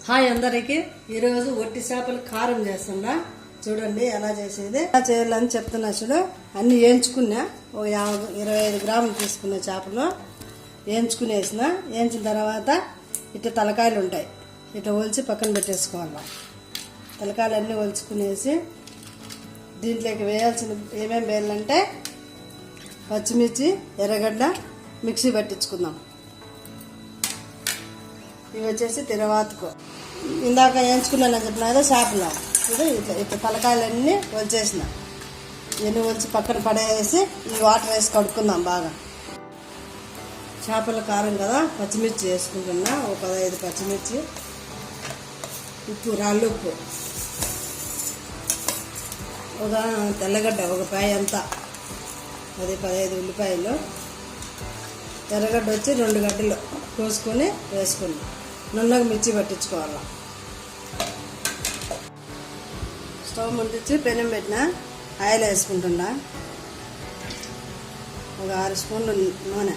Hi అందరికి ఈరోజు ఒట్టి చేపలు కారం చేస్తున్నా. చూడండి ఎలా చేసేది, ఎలా చేయాలని చెప్తున్నా. చూడు, అన్ని వేయించుకున్నా. ఒక 25 గ్రాములు తీసుకున్న చేపలు వేయించుకునేసిన. వేయించిన తర్వాత ఇట్లా తలకాయలు ఉంటాయి, ఇట్లా ఒలిచి పక్కన పెట్టేసుకోవాలి. తలకాయలు అన్నీ ఒలుచుకునేసి దీంట్లోకి వేయాల్సిన ఏమేమి వేయాలంటే పచ్చిమిర్చి, ఎర్రగడ్డ మిక్సీ పట్టించుకుందాం. ఇవి వచ్చేసి తిరవాతకు ఇందాక వేయించుకున్నానని చెప్పిన కదా చేపలు. ఇప్పుడు ఇట్లా ఇట్లా తలకాయలన్నీ ఒలిచేసిన. ఇవన్నీ ఒలిచి పక్కన పడేసి ఈ వాటర్ వేసి కడుక్కుందాం బాగా. చేపల కారం కదా, పచ్చిమిర్చి వేసుకుంటున్నా. ఒక 15 పచ్చిమిర్చి, ఉప్పు, రాళ్ళు ఉప్పు, ఒక తెల్లగడ్డ ఒక పాయ అంతా, అది 15 ఉల్లిపాయలు, ఎర్రగడ్డ వచ్చి 2 గడ్డలు కోసుకొని వేసుకుని నున్నగా మిర్చి పట్టించుకోవాలి. స్టవ్ ముట్టించి పెనం పెట్టిన ఆయిల్ వేసుకుంటున్నా. ఒక 6 స్పూన్లు నూనె,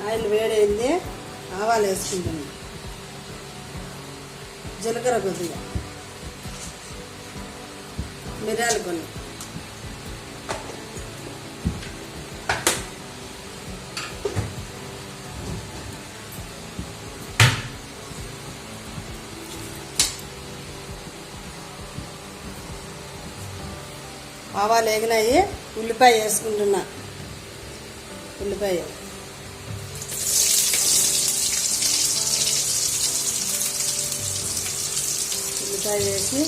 ఆయిల్ వేడైంది. ఆవాలు వేసుకుంటున్నా, జీలకర్ర కొద్దిగా, మిరియాలు కొన్ని, ఆవాలు వేగినాయి. ఉల్లిపాయ వేసుకుంటున్నా. ఉల్లిపాయ వేసి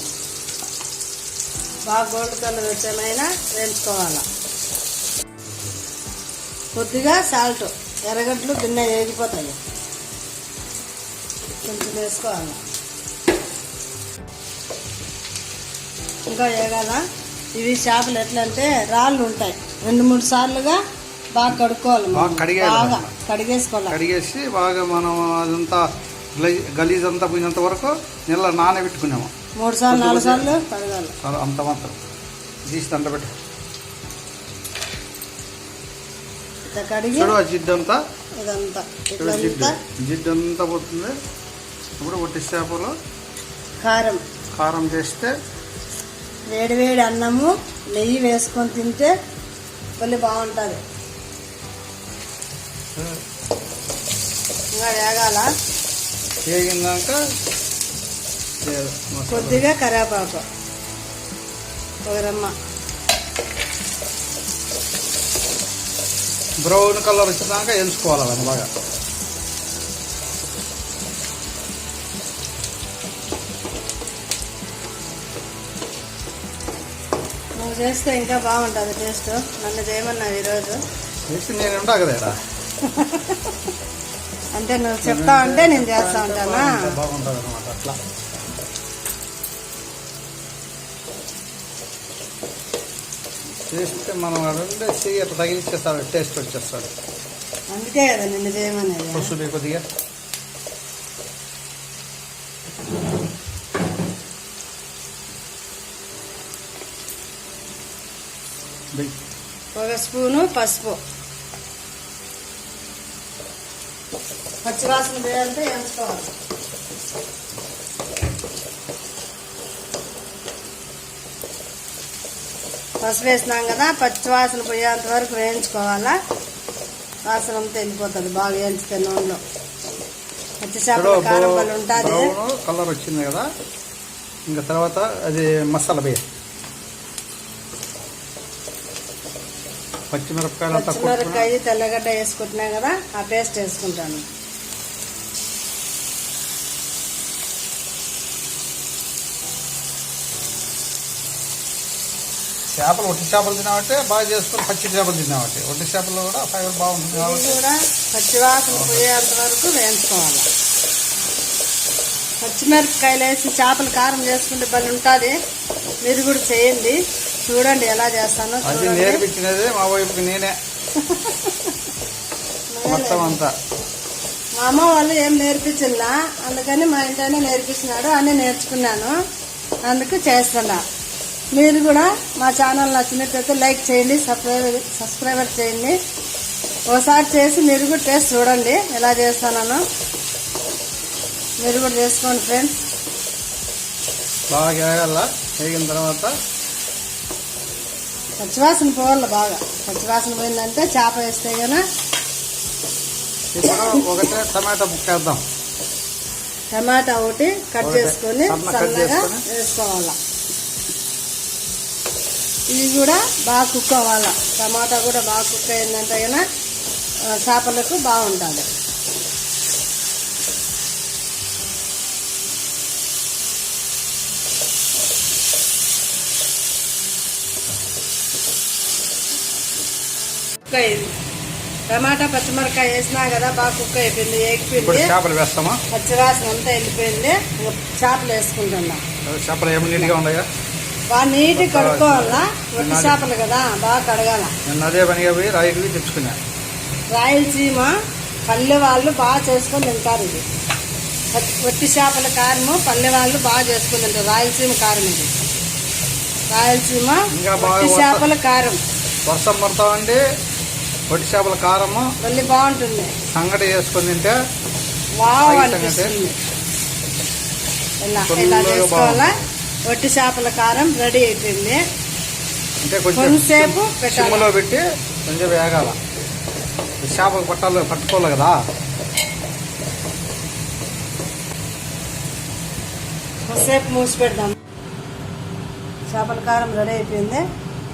బాగా గోల్డ్ కలర్ వచ్చేమైనా వేయించుకోవాలి. కొద్దిగా సాల్ట్, ఎర్రగడ్డలు గిన్నె వేగిపోతాయి, కొంచెం వేసుకోవాలి. ఇంకా వేగాల. ఇవి చేపలు ఎట్లా అంటే రాళ్ళు ఉంటాయి, 2-3 సార్లుగా బాగా కడుక్కోవాలి. బాగా కడిగేసి బాగా మనం అదంతా గలీజ్ అంతా పోయినంత వరకు నీళ్ళ నానబెట్టుకున్నాము. 3 సార్లు 4 సార్లు కడగాలి. అంత మాత్రం తీసి దండ పెట్టి కడిగి జిడ్డంతా ఇదంతా జిడ్డంతా పోతుంది. ఇప్పుడు ఒట్టి చేపలు కారం చేస్తే వేడి అన్నము నెయ్యి వేసుకొని తింటే మళ్ళీ బాగుంటుంది. ఇంకా వేగాల. వేగినాక కొద్దిగా కరివేపాకు, ఒక రమ్మ, బ్రౌన్ కలర్ వచ్చినాక వేయించుకోవాలి అవన్నీ బాగా. నువ్వు చేస్తే ఇంకా బాగుంటుంది టేస్ట్. నన్ను చేయమన్నావు ఈరోజు. నేను ఉంటా కదా, అంటే నువ్వు చెప్తా అంటే నేను చేస్తా ఉంటానా. బాగుంటుంది అనమాట. అట్లా చేస్తే మనం అడుండేసి అట్లా తగిలిచ్చేస్తాడు, టేస్ట్ వచ్చేస్తాడు. అందుకే కదా నిన్ను చేయమనేది. పసుపు కొద్దిగా, ఒక స్పూను పసుపు, పచ్చివాసన పోయాలంటే వేయించుకోవాలి. పసుపు వేసినాం కదా, పచ్చివాసన పోయేంత వరకు వేయించుకోవాలా. వాసన అంతా వెళ్ళిపోతుంది బాగా వేయించితే నూనెలో. పచ్చి చేపల కారం వల్ల ఉంటుంది. కలర్ వచ్చింది కదా, ఇంకా తర్వాత అది మసాలా వేయాలి. పచ్చిమిరపకాయ, తెల్లగడ్డ వేసుకుంటున్నాం కదా, ఆ పేస్ట్ వేసుకుంటాను. చేపలు ఒట్టి చేపలు తినామంటే బాగా చేసుకుని పచ్చి చేపలు తినామంటే ఒట్టి చేపలు కూడా ఫైబర్ బాగుంటుంది కాబట్టి కూడా పచ్చివాసన పోయేంత వరకు వేయించుకోవాలి. పచ్చిమిరపకాయలు వేసి చేపలు కారం చేసుకుంటే బలి ఉంటుంది. మీరు కూడా చేయండి, చూడండి ఎలా చేస్తానో. అది నేర్పించినది మా వైపుకి నేనే మొత్తం అంతా. మా అమ్మ వాళ్ళు ఏం నేర్పించిందా, అందుకని మా ఇంట్లోనే నేర్పిస్తున్నాడు. అన్నీ నేర్చుకున్నాను, అందుకు చేస్తున్నా. మీరు కూడా మా ఛానల్ నచ్చినట్లయితే లైక్ చేయండి, సబ్స్క్రైబర్ చేయండి. ఒకసారి చేసి మీరు కూడా టేస్ట్ చూడండి ఎలా చేస్తానో. మీరు కూడా చేసుకోండి ఫ్రెండ్స్. బాగా వేయాల. వేగిన తర్వాత పచ్చివాసన పోవాలి బాగా. పచ్చివాసన పోయిందంటే చేప వేస్తే కనుక ఇప్పుడు ఒకటే టమాటా ముక్క వేద్దాం. టమాటా ఒకటి కట్ చేసుకొని సన్నగా కట్ సన్నగా చేసుకొని వేసుకోవాలి. ఇవి కూడా బాగా కుక్ అవ్వాలి. టమాటా కూడా బాగా కుక్ అయిందంటే కనుక చేపలకు బాగుంటుంది. కుక్ అయింది. టమాటా పచ్చిమిరకాయ వేసినా కదా బాగా కుక్ అయిపోయింది, ఇప్పుడు ఎగిపోయింది. చేపలు వేస్తామా? పచ్చివాసన అంతా వెళ్ళిపోయింది. చేపలు వేసుకుంటున్నాం. చేపలు ఏమి నీట్గా ఉన్నాయా? బాగా నీట్గా కడుక్కోవాలా. ఒట్టి చేపలు కదా బాగా కడగాల. నేను అదే పనిగా పోయి రాయికి తెచ్చుకున్నా. రాయలసీమ పల్లె వాళ్ళు బాగా చేసుకొని తింటారు. ఇది ఒట్టి చేపల కారము పల్లె వాళ్ళు బాగా చేసుకొని తింటారు. రాయలసీమ కారం ఇది. రాయలసీమ ఇంకా బాగా ఒట్టి చేపల కారం. వర్షం పడతామండి. ఒట్టి చేపల కారము మళ్ళీ బాగుంటుంది. సంగటి చేసుకొని తింటే వావ్ అనిపిస్తుంది. ఇలా చేసుకోవాలా. ఒట్టి చేపల కారం రెడీ అయిపోయింది. అంటే కొంచెం కొంచెంసేపు సిమ్లో పెట్టి కొంచెం వేగాల. చేపలు పట్టుకోవాలి కదా. కొంచెంసేపు మూసి పెడదాం. చేపల కారం రెడీ అయిపోయింది.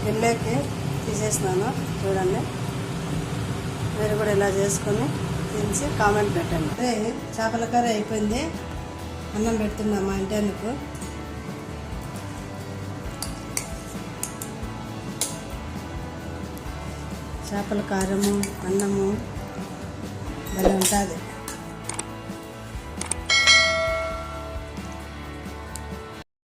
గిన్నెకి తీసేసినాను చూడండి. మీరు కూడా ఇలా చేసుకొని తినిసి కామెంట్ పెట్టండి. చేపల కర్రీ అయిపోయింది. అన్నం పెడుతున్నా మా ఇంటి అందుకు. చేపల కారము అన్నము భలే ఉంటుంది.